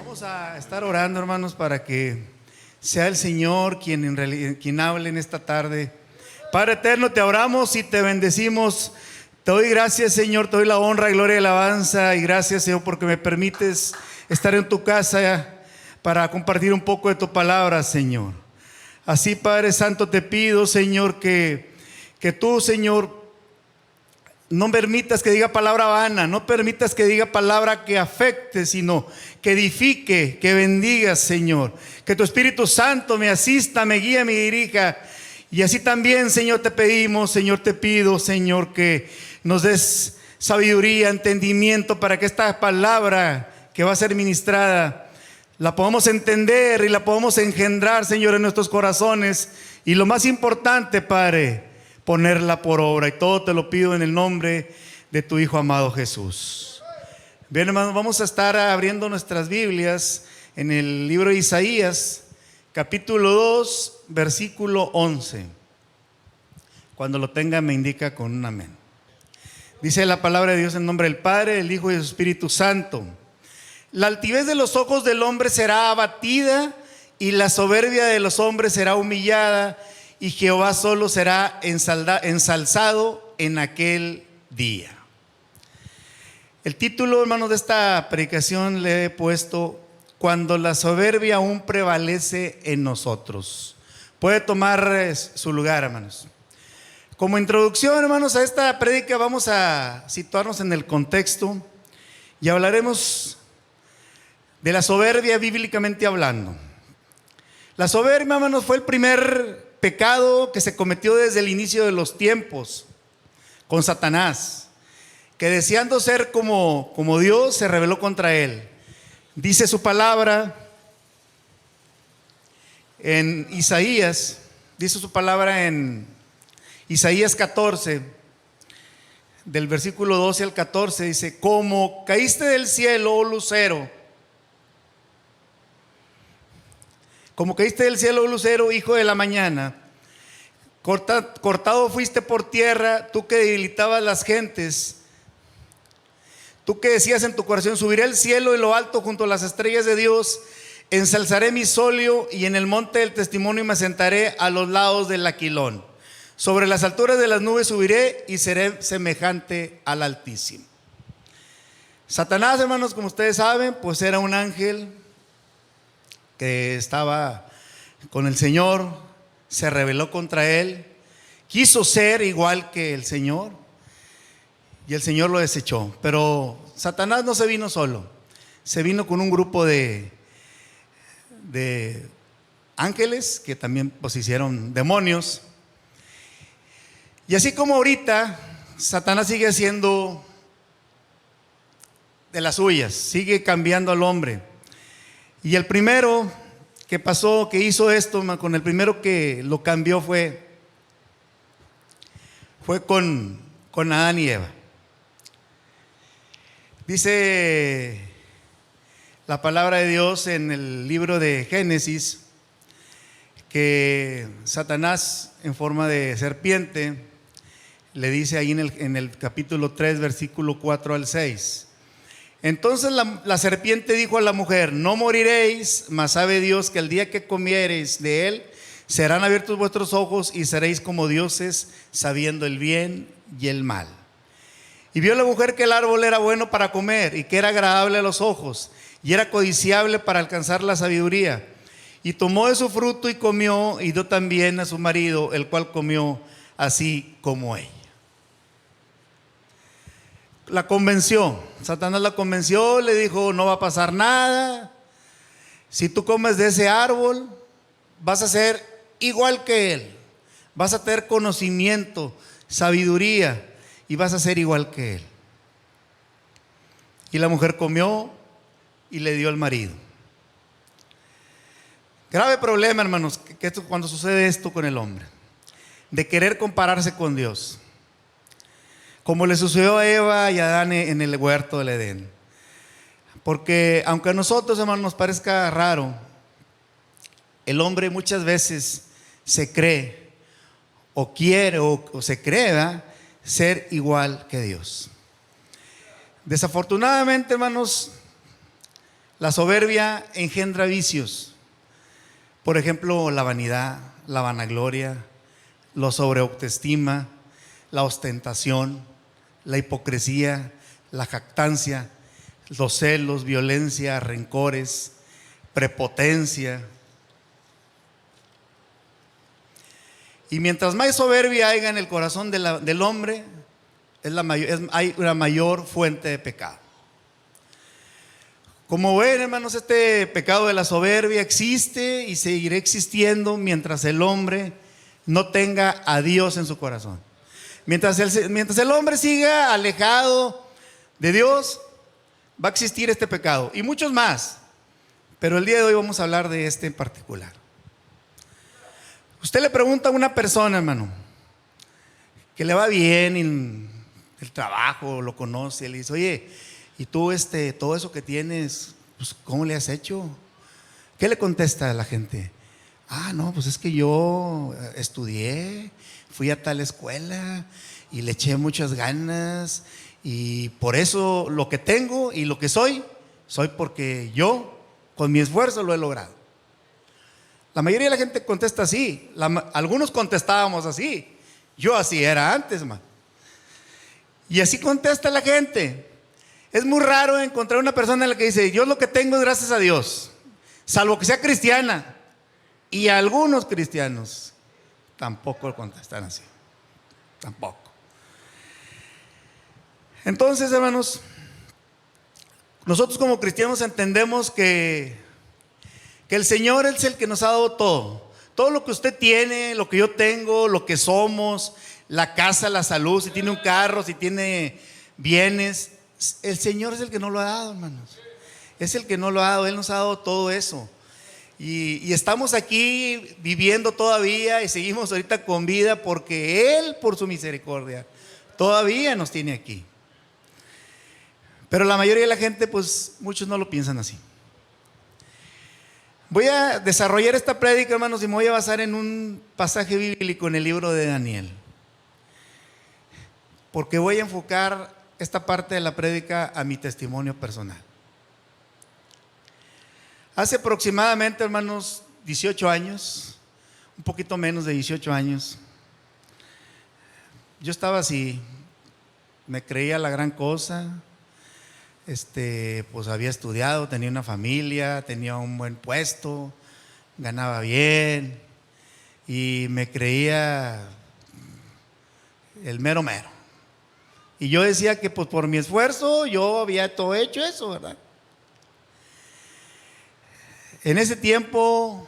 Vamos a estar orando, hermanos, para que sea el Señor quien hable en esta tarde. Padre eterno, te oramos y te bendecimos. Te doy gracias, Señor, te doy la honra, gloria y alabanza. Y gracias, Señor, porque me permites estar en tu casa para compartir un poco de tu palabra, Señor. Así, Padre Santo, te pido, Señor, que tú, Señor, no permitas que diga palabra vana, no permitas que diga palabra que afecte, sino que edifique, que bendiga, Señor. Que tu Espíritu Santo me asista, me guíe, me dirija. Y así también, Señor, te pedimos, Señor, te pido, Señor, que nos des sabiduría, entendimiento para que esta palabra que va a ser ministrada la podamos entender y la podamos engendrar, Señor, en nuestros corazones. Y lo más importante, Padre, ponerla por obra. Y todo te lo pido en el nombre de tu Hijo amado Jesús. Bien, hermanos, vamos a estar abriendo nuestras Biblias en el libro de Isaías, capítulo 2, versículo 11. Cuando lo tenga me indica con un amén. Dice la palabra de Dios en nombre del Padre, del Hijo y del Espíritu Santo. La altivez de los ojos del hombre será abatida, y la soberbia de los hombres será humillada, y Jehová solo será ensalzado en aquel día. El título, hermanos, de esta predicación le he puesto: cuando la soberbia aún prevalece en nosotros. Puede tomar su lugar, hermanos. Como introducción, hermanos, a esta prédica vamos a situarnos en el contexto y hablaremos de la soberbia bíblicamente hablando. La soberbia, hermanos, fue el primer pecado que se cometió desde el inicio de los tiempos con Satanás, que deseando ser como Dios se rebeló contra él. Dice su palabra en Isaías, dice su palabra en Isaías 14, del versículo 12 al 14, dice: como caíste del cielo, oh lucero, como caíste del cielo, oh lucero, hijo de la mañana, cortado fuiste por tierra, tú que debilitabas las gentes. Tú que decías en tu corazón: subiré al cielo y lo alto junto a las estrellas de Dios, ensalzaré mi solio y en el monte del testimonio me sentaré a los lados del Aquilón. Sobre las alturas de las nubes subiré y seré semejante al Altísimo. Satanás, hermanos, como ustedes saben, pues era un ángel que estaba con el Señor, se rebeló contra él, quiso ser igual que el Señor y el Señor lo desechó. Pero Satanás no se vino solo, se vino con un grupo de ángeles que también pues hicieron demonios. Y así como ahorita Satanás sigue haciendo de las suyas, sigue cambiando al hombre. Y el primero que pasó, que hizo esto, con el primero que lo cambió fue con Adán y Eva. Dice la palabra de Dios en el libro de Génesis que Satanás, en forma de serpiente, le dice ahí en el capítulo 3, versículo 4 al 6: entonces la serpiente dijo a la mujer: no moriréis, mas sabe Dios que el día que comiereis de él serán abiertos vuestros ojos y seréis como dioses, sabiendo el bien y el mal. Y vio la mujer que el árbol era bueno para comer y que era agradable a los ojos y era codiciable para alcanzar la sabiduría. Y tomó de su fruto y comió, y dio también a su marido, el cual comió así como ella. La convenció, Satanás la convenció, le dijo: no va a pasar nada, si tú comes de ese árbol vas a ser igual que él, vas a tener conocimiento, sabiduría y vas a ser igual que él. Y la mujer comió y le dio al marido. Grave problema, hermanos, que cuando sucede esto con el hombre, de querer compararse con Dios, como le sucedió a Eva y a Adán en el huerto del Edén. Porque aunque a nosotros, hermanos, nos parezca raro, el hombre muchas veces se cree o quiere o se cree ser igual que Dios. Desafortunadamente, hermanos, La soberbia engendra vicios. Por ejemplo, la vanidad, la vanagloria, la sobreautoestima, la ostentación, la hipocresía, la jactancia, los celos, violencia, rencores, prepotencia. Y mientras más soberbia haya en el corazón del hombre, hay una mayor fuente de pecado. Como ven, hermanos, este pecado de la soberbia existe y seguirá existiendo mientras el hombre no tenga a Dios en su corazón. Mientras el hombre siga alejado de Dios, va a existir este pecado y muchos más. Pero el día de hoy vamos a hablar de este en particular. Usted le pregunta a una persona, hermano, que le va bien en el trabajo, lo conoce, le dice: oye, ¿y tú todo eso que tienes, pues, cómo le has hecho? ¿Qué le contesta a la gente? No, pues es que yo estudié, fui a tal escuela y le eché muchas ganas, y por eso lo que tengo y lo que soy porque yo con mi esfuerzo lo he logrado. La mayoría de la gente contesta así. Algunos contestábamos así. Yo así era antes, man. Y así contesta la gente. Es muy raro encontrar una persona en la que dice: yo lo que tengo es gracias a Dios, salvo que sea cristiana. Y algunos cristianos tampoco contestan así. Tampoco. Entonces, hermanos, nosotros como cristianos entendemos que el Señor es el que nos ha dado todo. Todo lo que usted tiene, lo que yo tengo, lo que somos, la casa, la salud, si tiene un carro, si tiene bienes, el Señor es el que nos lo ha dado, hermanos. Es el que nos lo ha dado. Él nos ha dado todo eso. Y estamos aquí viviendo todavía y seguimos ahorita con vida porque Él, por su misericordia, todavía nos tiene aquí. Pero la mayoría de la gente, pues muchos no lo piensan así. Voy a desarrollar esta prédica, hermanos, y me voy a basar en un pasaje bíblico en el libro de Daniel, porque voy a enfocar esta parte de la prédica a mi testimonio personal. Hace aproximadamente, hermanos, 18 años, un poquito menos de 18 años, yo estaba así, me creía la gran cosa. Pues había estudiado, tenía una familia, tenía un buen puesto, ganaba bien y me creía el mero mero. Y yo decía que pues por mi esfuerzo yo había todo hecho eso, ¿verdad? En ese tiempo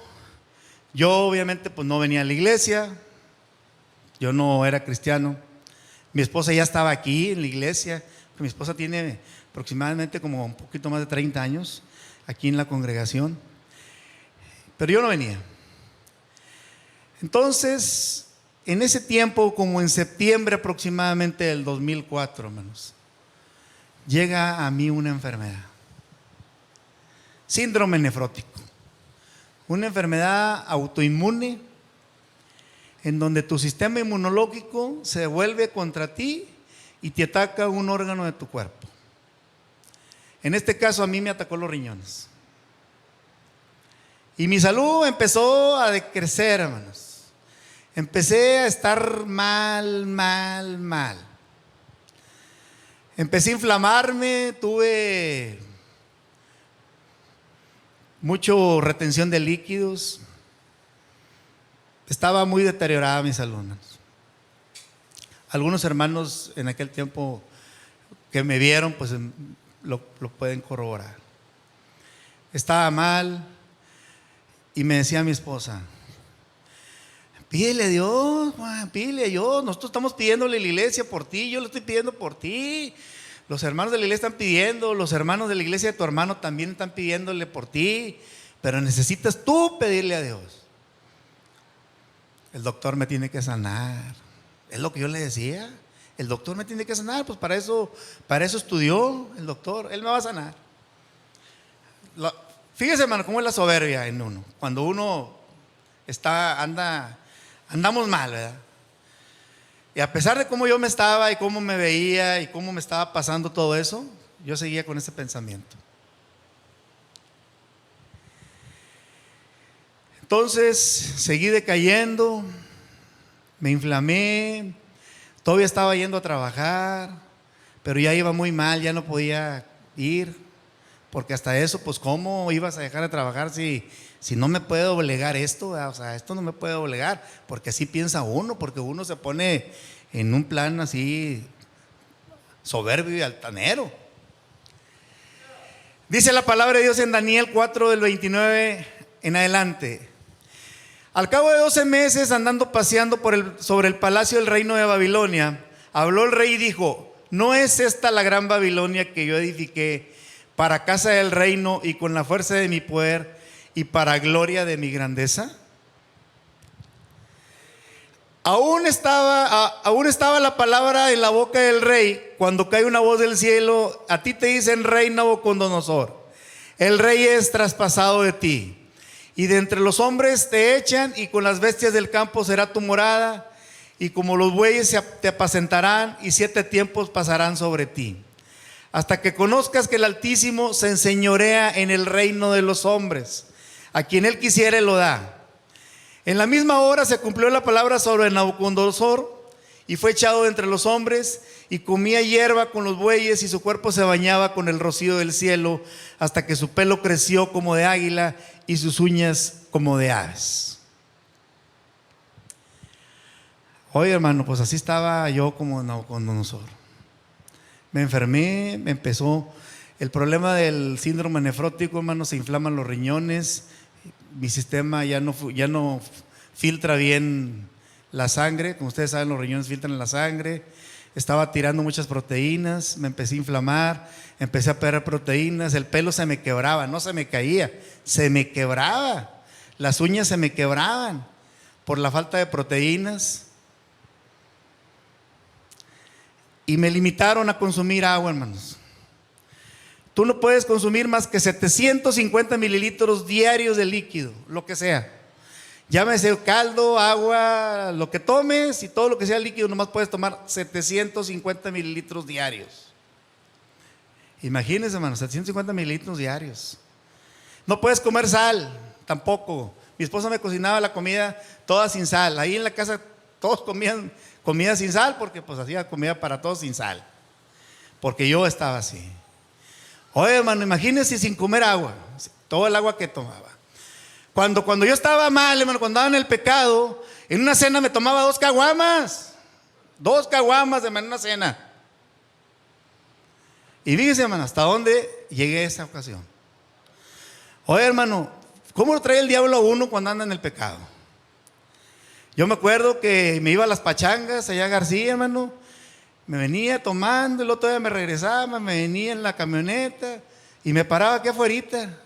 yo obviamente pues no venía a la iglesia, yo no era cristiano. Mi esposa ya estaba aquí en la iglesia. Mi esposa tiene aproximadamente como un poquito más de 30 años aquí en la congregación, pero yo no venía. Entonces, en ese tiempo, como en septiembre aproximadamente del 2004, hermanos, llega a mí una enfermedad, síndrome nefrótico, una enfermedad autoinmune en donde tu sistema inmunológico se vuelve contra ti y te ataca un órgano de tu cuerpo. En este caso a mí me atacó los riñones. Y mi salud empezó a decrecer, hermanos. Empecé a estar mal. Empecé a inflamarme, tuve mucha retención de líquidos. Estaba muy deteriorada mi salud, hermanos. Algunos hermanos en aquel tiempo que me vieron, pues lo pueden corroborar. Estaba mal y me decía mi esposa: pídele a Dios, Juan, pídele a Dios. Nosotros estamos pidiéndole a la iglesia por ti, yo lo estoy pidiendo por ti. Los hermanos de la iglesia están pidiendo, los hermanos de la iglesia de tu hermano también están pidiéndole por ti, pero necesitas tú pedirle a Dios. El doctor me tiene que sanar. Es lo que yo le decía. El doctor me tiene que sanar, pues para eso estudió el doctor, él me va a sanar. Fíjese, hermano, cómo es la soberbia en uno. Cuando uno andamos mal, ¿verdad? Y a pesar de cómo yo me estaba y cómo me veía y cómo me estaba pasando todo eso, yo seguía con ese pensamiento. Entonces seguí decayendo, me inflamé, todavía estaba yendo a trabajar, pero ya iba muy mal, ya no podía ir, porque hasta eso, pues ¿cómo ibas a dejar de trabajar si no me puede obligar esto? O sea, esto no me puede obligar, porque así piensa uno, porque uno se pone en un plan así soberbio y altanero. Dice la palabra de Dios en Daniel 4 del 29 en adelante: al cabo de 12 meses andando paseando sobre el palacio del reino de Babilonia, habló el rey y dijo: ¿no es esta la gran Babilonia que yo edifiqué para casa del reino y con la fuerza de mi poder y para gloria de mi grandeza? Aún estaba la palabra en la boca del rey cuando cae una voz del cielo: a ti te dicen, rey Nabucodonosor, el rey es traspasado de ti, y de entre los hombres te echan, y con las bestias del campo será tu morada, y como los bueyes te apacentarán, y 7 tiempos pasarán sobre ti, hasta que conozcas que el Altísimo se enseñorea en el reino de los hombres, a quien él quisiere lo da. En la misma hora se cumplió la palabra sobre Nabucodonosor, y fue echado de entre los hombres, y comía hierba con los bueyes, y su cuerpo se bañaba con el rocío del cielo, hasta que su pelo creció como de águila y sus uñas como de aves. Oye, hermano, pues así estaba yo como Nabucodonosor. Me enfermé, me empezó el problema del síndrome nefrótico, hermano. Se inflaman los riñones, mi sistema ya no filtra bien la sangre. Como ustedes saben, los riñones filtran la sangre. Estaba tirando muchas proteínas, me empecé a inflamar, empecé a perder proteínas, el pelo se me quebraba, no se me caía, se me quebraba, las uñas se me quebraban por la falta de proteínas. Y me limitaron a consumir agua, hermanos. Tú no puedes consumir más que 750 mililitros diarios de líquido, lo que sea. Llámese caldo, agua, lo que tomes, y todo lo que sea líquido, nomás puedes tomar 750 mililitros diarios. Imagínense, hermano, 750 mililitros diarios. No puedes comer sal, tampoco. Mi esposa me cocinaba la comida toda sin sal. Ahí en la casa todos comían comida sin sal, porque pues hacía comida para todos sin sal, porque yo estaba así. Oye, hermano, imagínense sin comer agua, todo el agua que tomaba. Cuando yo estaba mal, hermano, cuando andaba en el pecado, en una cena me tomaba 2 caguamas de una cena. Y fíjese, hermano, hasta dónde llegué esa ocasión. Oye, hermano, ¿cómo lo trae el diablo a uno cuando anda en el pecado? Yo me acuerdo que me iba a las pachangas allá a García, hermano. Me venía tomando, el otro día me regresaba, me venía en la camioneta y me paraba aquí afuerita,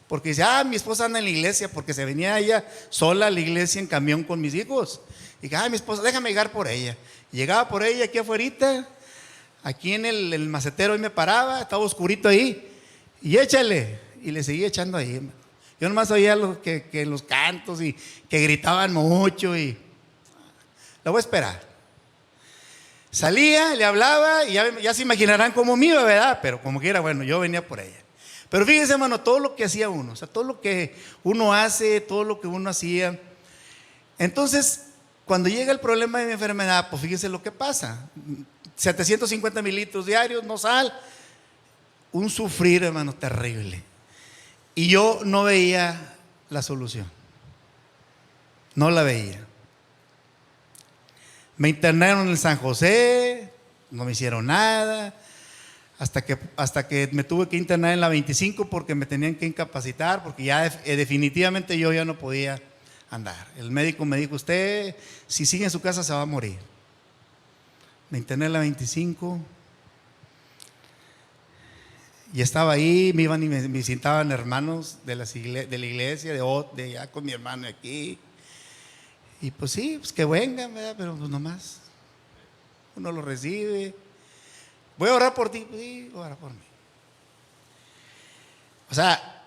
porque dice: mi esposa anda en la iglesia, porque se venía ella sola a la iglesia en camión con mis hijos. Y dije: mi esposa, déjame llegar por ella. Y llegaba por ella aquí afuerita, aquí en el macetero, y me paraba, estaba oscurito ahí, y échale, y le seguía echando ahí, hermano. Yo nomás oía que los cantos y que gritaban mucho, y la voy a esperar. Salía, le hablaba, y ya se imaginarán cómo me iba, ¿verdad? Pero como quiera, bueno, yo venía por ella. Pero fíjense, hermano, todo lo que hacía uno, o sea, todo lo que uno hace, todo lo que uno hacía. Entonces, cuando llega el problema de mi enfermedad, pues fíjense lo que pasa: 750 mililitros diarios, no sal, un sufrir, hermano, terrible. Y yo no veía la solución, no la veía. Me internaron en el San José, no me hicieron nada, hasta que me tuve que internar en la 25 porque me tenían que incapacitar, porque ya definitivamente yo ya no podía andar. El médico me dijo: usted, si sigue en su casa, se va a morir. Me interné en la 25 y estaba ahí, me iban y me visitaban hermanos de la iglesia, de allá con mi hermano aquí. Y pues sí, pues que vengan, ¿verdad? Pero pues nomás uno lo recibe. Voy a orar por ti, sí, ora por mí. O sea,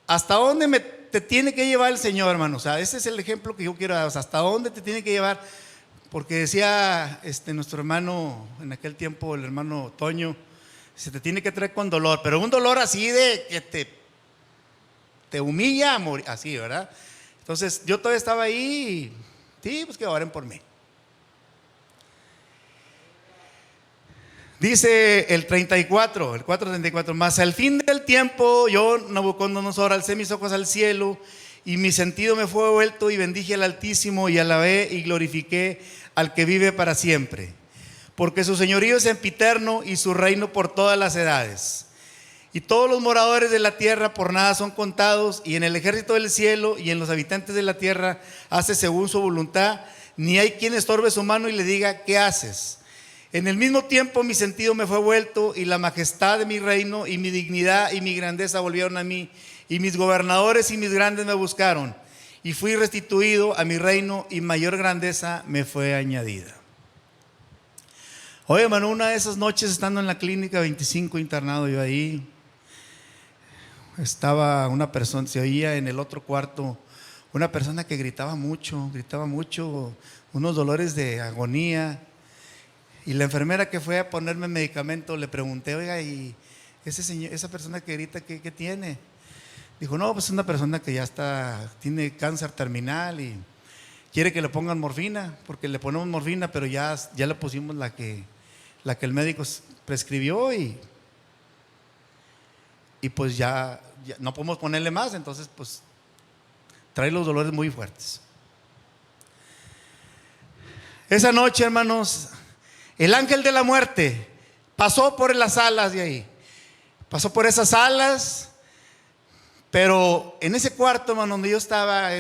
¿hasta dónde te tiene que llevar el Señor, hermano? O sea, ese es el ejemplo que yo quiero dar. O sea, ¿hasta dónde te tiene que llevar? Porque decía nuestro hermano en aquel tiempo, el hermano Toño, se te tiene que traer con dolor, pero un dolor así de que te humilla a morir, así, ¿verdad? Entonces yo todavía estaba ahí, sí, pues que oren por mí. Dice el 34, el 4:34, mas al fin del tiempo yo, Nabucodonosor, alcé mis ojos al cielo y mi sentido me fue vuelto y bendije al Altísimo y alabé y glorifiqué al que vive para siempre, porque su señorío es sempiterno y su reino por todas las edades. Y todos los moradores de la tierra por nada son contados, y en el ejército del cielo y en los habitantes de la tierra hace según su voluntad, ni hay quien estorbe su mano y le diga, ¿qué haces? En el mismo tiempo mi sentido me fue vuelto y la majestad de mi reino y mi dignidad y mi grandeza volvieron a mí, y mis gobernadores y mis grandes me buscaron, y fui restituido a mi reino y mayor grandeza me fue añadida. Oye, hermano, una de esas noches estando en la clínica 25 internado yo ahí, estaba una persona, se oía en el otro cuarto una persona que gritaba mucho, unos dolores de agonía. Y la enfermera que fue a ponerme medicamento le pregunté, oiga, ¿y ese señor, esa persona que grita, qué tiene? Dijo, no, pues es una persona que ya tiene cáncer terminal y quiere que le pongan morfina, porque le ponemos morfina, pero ya le pusimos la que el médico prescribió y pues ya no podemos ponerle más, entonces pues trae los dolores muy fuertes. Esa noche, hermanos, el ángel de la muerte pasó por las salas de ahí, pasó por esas salas, pero en ese cuarto, hermano, donde yo estaba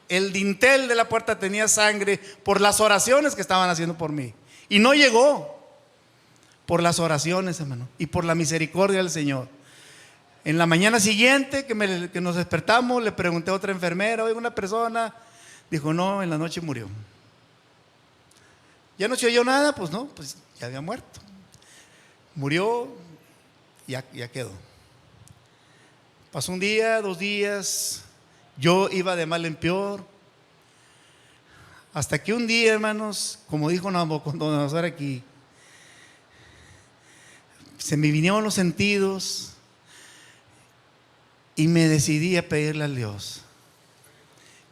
el dintel de la puerta tenía sangre por las oraciones que estaban haciendo por mí, y no llegó por las oraciones, hermano, y por la misericordia del Señor. En la mañana siguiente que nos despertamos, le pregunté a otra enfermera, oiga, una persona, dijo, no, en la noche murió. Ya no se oyó nada, pues no, pues ya había muerto. Murió, ya quedó. Pasó un día, 2 días, yo iba de mal en peor. Hasta que un día, hermanos, como dijo Nabucodonosor aquí, se me vinieron los sentidos y me decidí a pedirle a Dios.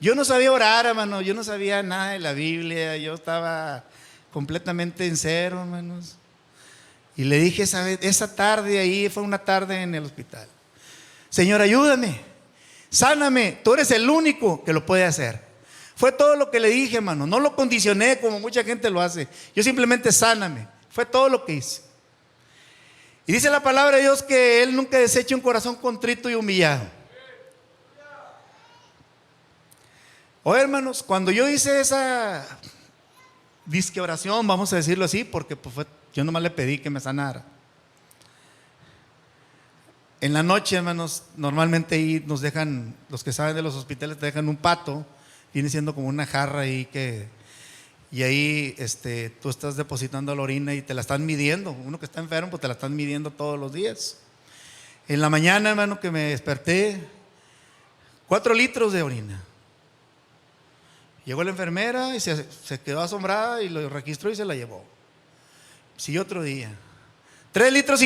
Yo no sabía orar, hermano, yo no sabía nada de la Biblia, yo estaba completamente en cero, hermanos. Y le dije esa tarde ahí, fue una tarde en el hospital, Señor, ayúdame, sáname, tú eres el único que lo puede hacer. Fue todo lo que le dije, hermano, no lo condicioné como mucha gente lo hace, yo simplemente sáname, fue todo lo que hice. Y dice la palabra de Dios que Él nunca desecha un corazón contrito y humillado. Oye, hermanos, cuando yo hice esa disque oración, vamos a decirlo así, porque pues yo nomás le pedí que me sanara. En la noche, hermanos, normalmente ahí nos dejan, los que saben de los hospitales, te dejan un pato, viene siendo como una jarra ahí y ahí tú estás depositando la orina y te la están midiendo. Uno que está enfermo, pues te la están midiendo todos los días. En la mañana, hermano, que me desperté, 4 litros de orina. Llegó la enfermera y se quedó asombrada y lo registró y se la llevó. Siguió otro día, 3,5 litros.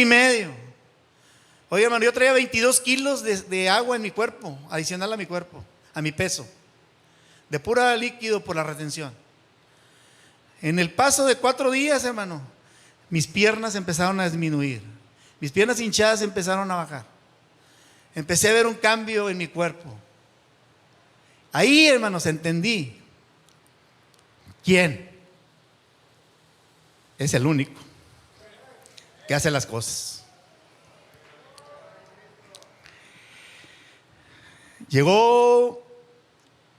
Oye, hermano, yo traía 22 kilos de agua en mi cuerpo, adicional a mi cuerpo, a mi peso, de pura líquido por la retención. En el paso de 4 días, hermano, mis piernas empezaron a disminuir, mis piernas hinchadas empezaron a bajar. Empecé a ver un cambio en mi cuerpo. Ahí, hermanos, entendí quién es el único que hace las cosas. Llegó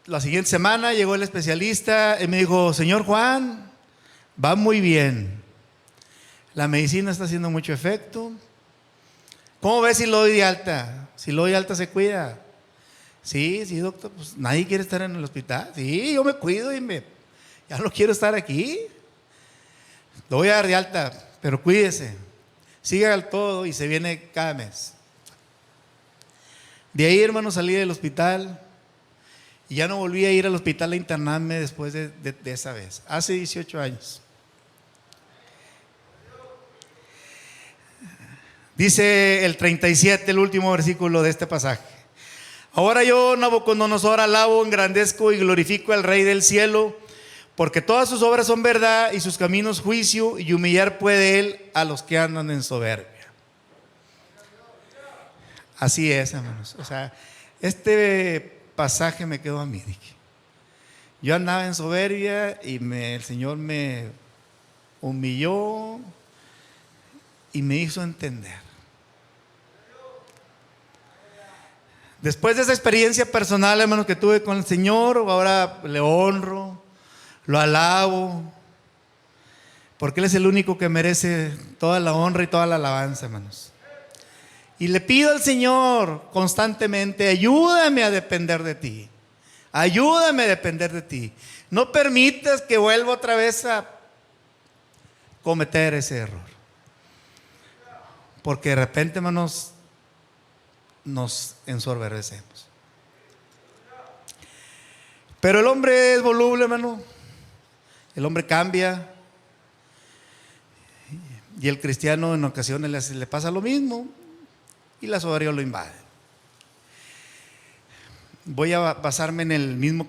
la siguiente semana, llegó el especialista y me dijo, señor Juan, va muy bien, la medicina está haciendo mucho efecto. ¿Cómo ves si lo doy de alta? Si lo doy de alta se cuida. Sí, doctor, pues nadie quiere estar en el hospital. Sí, yo me cuido y ya no quiero estar aquí. Lo voy a dar de alta, pero cuídese, siga al todo y se viene cada mes. De ahí, hermano, salí del hospital y ya no volví a ir al hospital a internarme después de esa vez, hace 18 años. Dice el 37, el último versículo de este pasaje: Ahora yo, Nabucodonosor, alabo, engrandezco y glorifico al Rey del cielo, porque todas sus obras son verdad y sus caminos juicio, y humillar puede él a los que andan en soberbia. Así es, hermanos. O sea, este pasaje me quedó a mí. Dije, yo andaba en soberbia y el Señor me humilló y me hizo entender. Después de esa experiencia personal, hermano, que tuve con el Señor, ahora le honro, lo alabo, porque Él es el único que merece toda la honra y toda la alabanza, hermanos. Y le pido al Señor constantemente, ayúdame a depender de ti, ayúdame a depender de ti. No permitas que vuelva otra vez a cometer ese error, porque de repente, hermanos, nos ensoberbecemos. Pero el hombre es voluble, hermano. El hombre cambia. Y el cristiano en ocasiones le pasa lo mismo y la soberbia lo invade. Voy a basarme en el mismo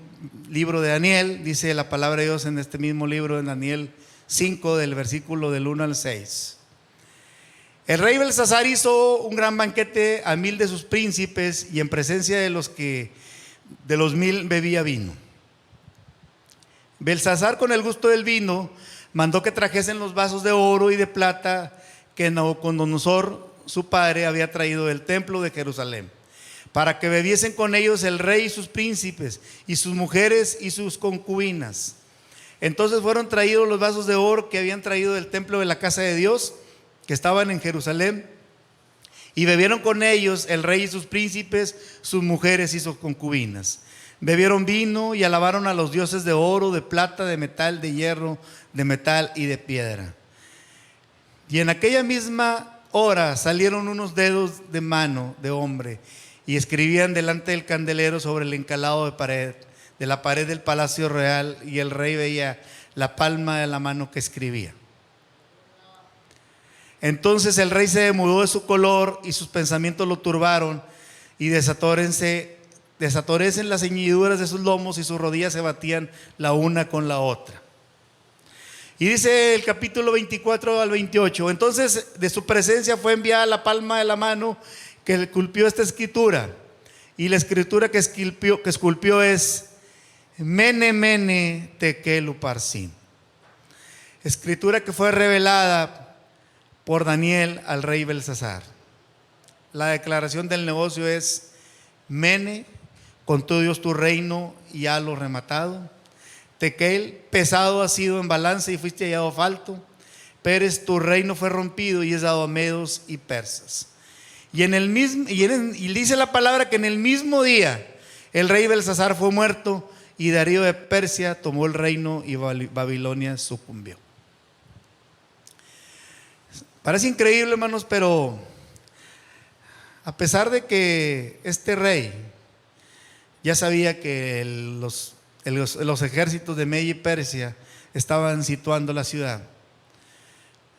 libro de Daniel. Dice la palabra de Dios en este mismo libro de Daniel 5, del versículo del 1 al 6. El rey Belsasar hizo un gran banquete a 1000 de sus príncipes, y en presencia de los 1000 bebía vino. Belsasar, con el gusto del vino, mandó que trajesen los vasos de oro y de plata que Nabucodonosor, su padre, había traído del templo de Jerusalén, para que bebiesen con ellos el rey y sus príncipes, y sus mujeres y sus concubinas. Entonces fueron traídos los vasos de oro que habían traído del templo de la casa de Dios, que estaban en Jerusalén, y bebieron con ellos el rey y sus príncipes, sus mujeres y sus concubinas. Bebieron vino y alabaron a los dioses de oro, de plata, de metal, de hierro, de metal y de piedra. Y en aquella misma hora salieron unos dedos de mano de hombre y escribían delante del candelero sobre el encalado de la pared del palacio real, y el rey veía la palma de la mano que escribía. Entonces el rey se demudó de su color y sus pensamientos lo turbaron, y desatórense las ceñiduras de sus lomos, y sus rodillas se batían la una con la otra. Y dice el capítulo 24 al 28, entonces de su presencia fue enviada la palma de la mano que esculpió esta escritura, y la escritura que esculpió es Mene Mene Tekel Uparsin, escritura que fue revelada por Daniel al rey Belsasar. La declaración del negocio es: Mene, con todo Dios tu reino y ha lo rematado. Tekel, pesado has sido en balanza y fuiste hallado falto. Peres, tu reino fue rompido y es dado a medos y persas. Y dice la palabra que en el mismo día el rey Belsasar fue muerto, y Darío de Persia tomó el reino y Babilonia sucumbió. Parece increíble, hermanos, pero a pesar de que este rey ya sabía que los ejércitos de Media y Persia estaban situando la ciudad,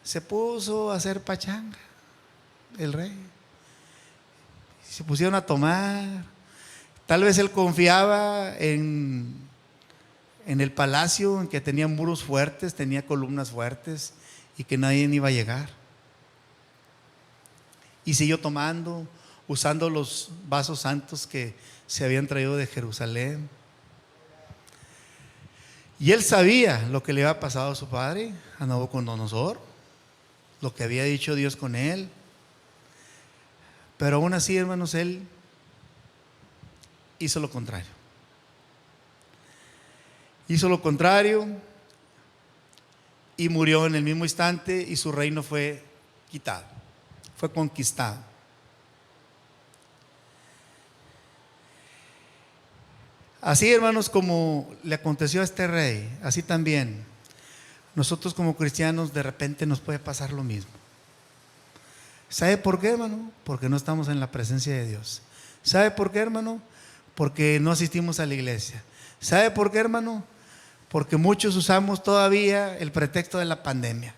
se puso a hacer pachanga el rey. Se pusieron a tomar. Tal vez él confiaba en el palacio, en que tenía muros fuertes, tenía columnas fuertes, y que nadie iba a llegar. Y siguió tomando, usando los vasos santos que se habían traído de Jerusalén. Y él sabía lo que le había pasado a su padre, a Nabucodonosor, lo que había dicho Dios con él. Pero aún así, hermanos, él hizo lo contrario. Hizo lo contrario y murió en el mismo instante, y su reino fue quitado, fue conquistado. Así, hermanos, como le aconteció a este rey, así también nosotros como cristianos de repente nos puede pasar lo mismo. ¿Sabe por qué, hermano? Porque no estamos en la presencia de Dios. ¿Sabe por qué, hermano? Porque no asistimos a la iglesia. ¿Sabe por qué, hermano? Porque muchos usamos todavía el pretexto de la pandemia.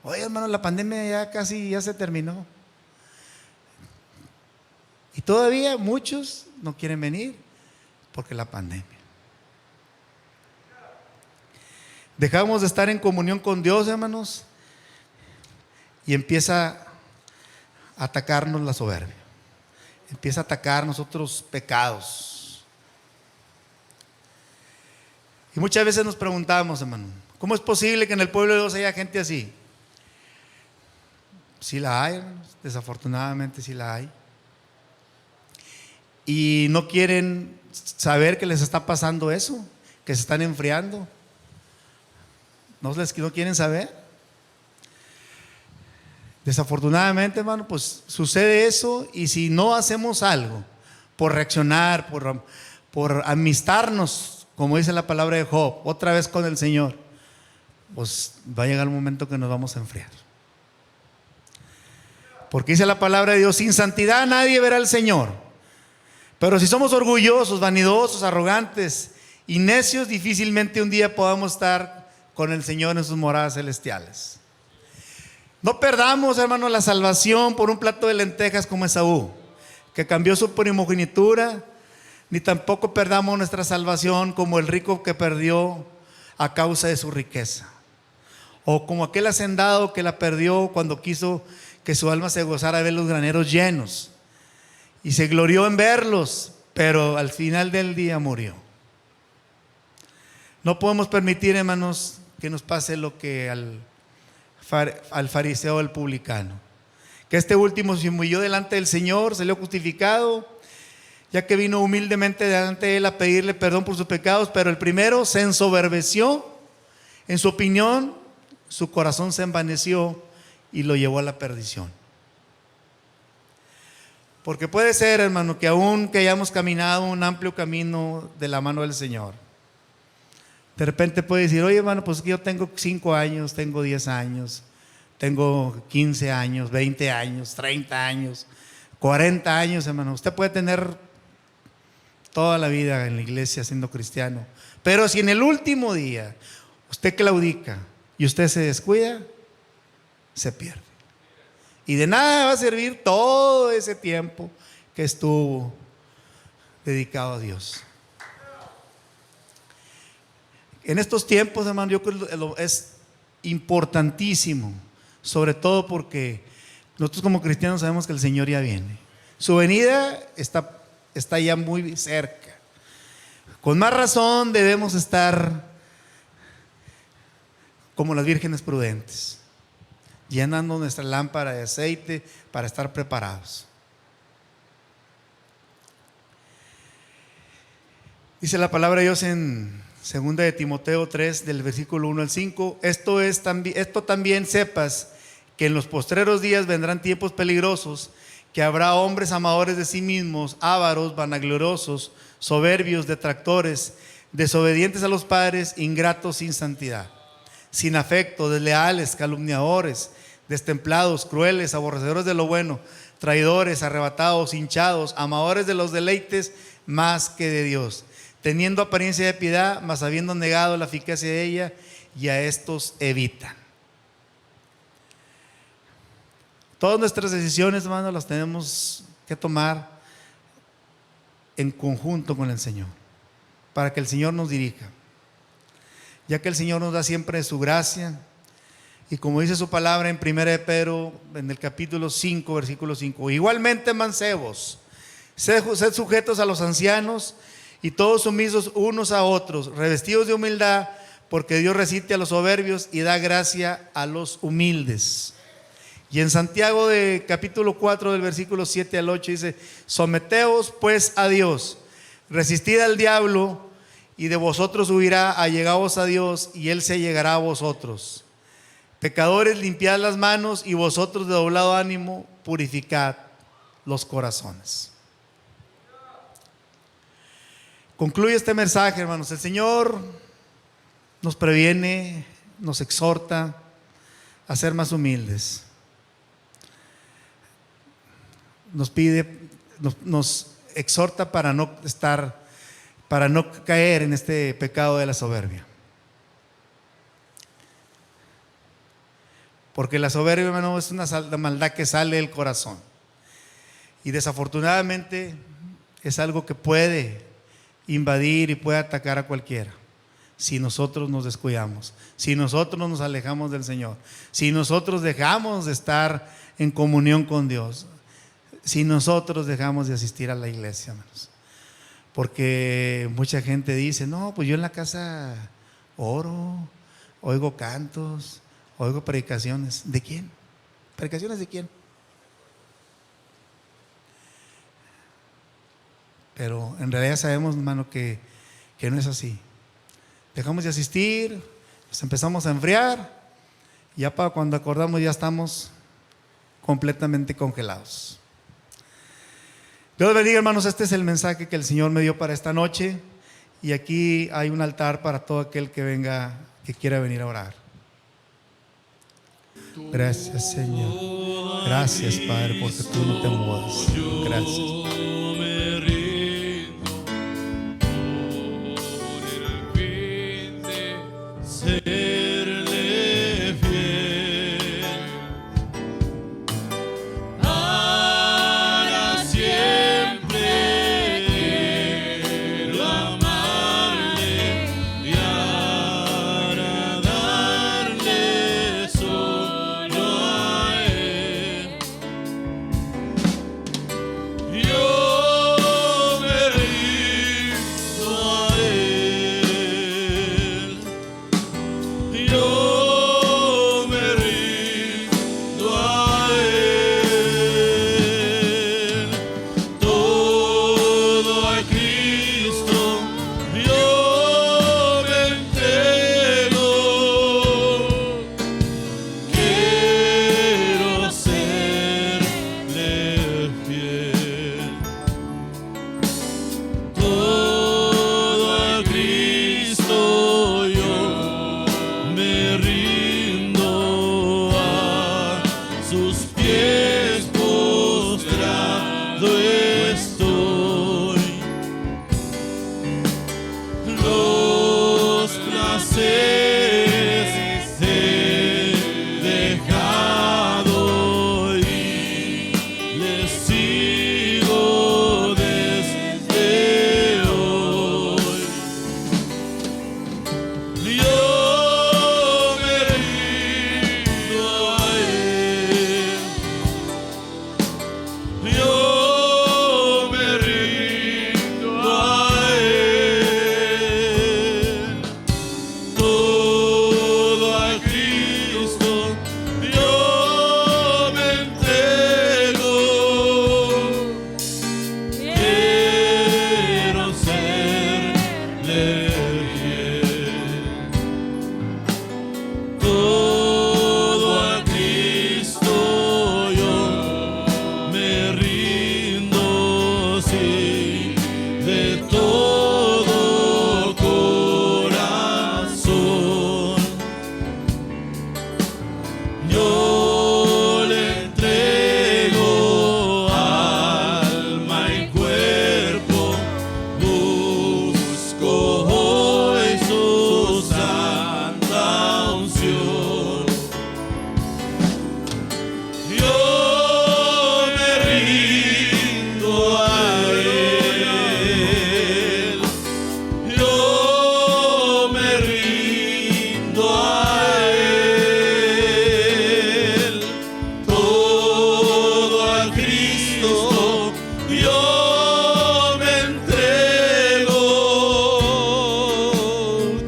Oye, hermano, la pandemia ya se terminó. Y todavía muchos no quieren venir porque la pandemia. Dejamos de estar en comunión con Dios, hermanos, y empieza a atacarnos la soberbia. Empieza a atacar otros pecados. Y muchas veces nos preguntamos, hermano, ¿cómo es posible que en el pueblo de Dios haya gente así? Sí la hay, hermanos, desafortunadamente sí la hay. Y no quieren saber que les está pasando eso, que se están enfriando. No quieren saber. Desafortunadamente, hermano, pues sucede eso, y si no hacemos algo por reaccionar, por amistarnos, como dice la palabra de Job, otra vez con el Señor, pues va a llegar el momento que nos vamos a enfriar. Porque dice la palabra de Dios: sin santidad nadie verá al Señor. Pero si somos orgullosos, vanidosos, arrogantes y necios, difícilmente un día podamos estar con el Señor en sus moradas celestiales. No perdamos, hermano, la salvación por un plato de lentejas como Esaú, que cambió su primogenitura, ni tampoco perdamos nuestra salvación como el rico que perdió a causa de su riqueza, o como aquel hacendado que la perdió cuando quiso que su alma se gozara de ver los graneros llenos y se glorió en verlos, pero al final del día murió. No podemos permitir, hermanos, que nos pase lo que al fariseo, al publicano, que este último se humilló delante del Señor, salió justificado, ya que vino humildemente delante de él a pedirle perdón por sus pecados. Pero el primero se ensoberbeció en su opinión, su corazón se envaneció y lo llevó a la perdición. Porque puede ser, hermano, que aún que hayamos caminado un amplio camino de la mano del Señor, de repente puede decir: oye, hermano, pues yo tengo 5 años, tengo 10 años, tengo 15 años, 20 años, 30 años, 40 años, hermano. Usted puede tener toda la vida en la iglesia siendo cristiano, pero si en el último día usted claudica y usted se descuida, se pierde. Y de nada va a servir todo ese tiempo que estuvo dedicado a Dios. En estos tiempos, hermano, yo creo que es importantísimo, sobre todo porque nosotros como cristianos sabemos que el Señor ya viene. Su venida está ya muy cerca. Con más razón debemos estar como las vírgenes prudentes, llenando nuestra lámpara de aceite para estar preparados. Dice la palabra de Dios en 2 de Timoteo 3, del versículo 1 al 5: esto también sepas, que en los postreros días vendrán tiempos peligrosos, que habrá hombres amadores de sí mismos, ávaros, vanagloriosos, soberbios, detractores, desobedientes a los padres, ingratos, sin santidad, sin afecto, desleales, calumniadores, destemplados, crueles, aborrecedores de lo bueno, traidores, arrebatados, hinchados, amadores de los deleites más que de Dios, teniendo apariencia de piedad, mas habiendo negado la eficacia de ella, y a estos evitan. Todas nuestras decisiones, hermanos, las tenemos que tomar en conjunto con el Señor, para que el Señor nos dirija, ya que el Señor nos da siempre su gracia. Y como dice su palabra en 1 de Pedro, en el capítulo 5, versículo 5: igualmente, mancebos, sed sujetos a los ancianos, y todos sumisos unos a otros, revestidos de humildad, porque Dios resiste a los soberbios y da gracia a los humildes. Y en Santiago de capítulo 4, del versículo 7 al 8 dice: someteos pues a Dios, resistid al diablo, y de vosotros huirá. Allegaos a Dios, y Él se allegará a vosotros. Pecadores, limpiad las manos, y vosotros de doblado ánimo, purificad los corazones. Concluye este mensaje, hermanos. El Señor nos previene, nos exhorta a ser más humildes. Nos exhorta para no caer en este pecado de la soberbia. Porque la soberbia, hermano, es una maldad que sale del corazón. Y desafortunadamente es algo que puede invadir y puede atacar a cualquiera. Si nosotros nos descuidamos, si nosotros nos alejamos del Señor, si nosotros dejamos de estar en comunión con Dios, si nosotros dejamos de asistir a la iglesia, hermanos. Porque mucha gente dice, no, pues yo en la casa oro, oigo cantos, oigo predicaciones. ¿De quién? ¿Predicaciones de quién? Pero en realidad sabemos, hermano, que no es así. Dejamos de asistir, nos empezamos a enfriar, y ya para cuando acordamos ya estamos completamente congelados. Dios bendiga, hermanos. Este es el mensaje que el Señor me dio para esta noche, y aquí hay un altar para todo aquel que venga, que quiera venir a orar. Gracias, Señor. Gracias, Padre, porque tú no te mudas. Gracias. Serle fiel para siempre, quiero amarle y agradarle solo a Él. Yo me rindo a Él. Yo me rindo a Él, todo a Cristo yo me entrego. Quiero serle fiel, todo a Cristo yo me rindo, a sus pies postrado estoy. Los placeres he dejado y les sigo desde hoy. Yo me rindo a Él. Yo me rindo a Él. Todo a Cristo yo me entrego. Quiero serle fiel. Todo a Cristo yo me rindo, sí, de todo corazón. Yo le entrego alma y cuerpo, busco hoy su santa unción. Yo me rindo a Él. Yo me rindo a Él. Todo a Cristo yo me entrego.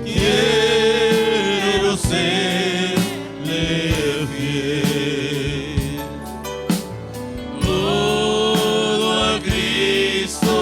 Quiero serle fiel. Todo a Cristo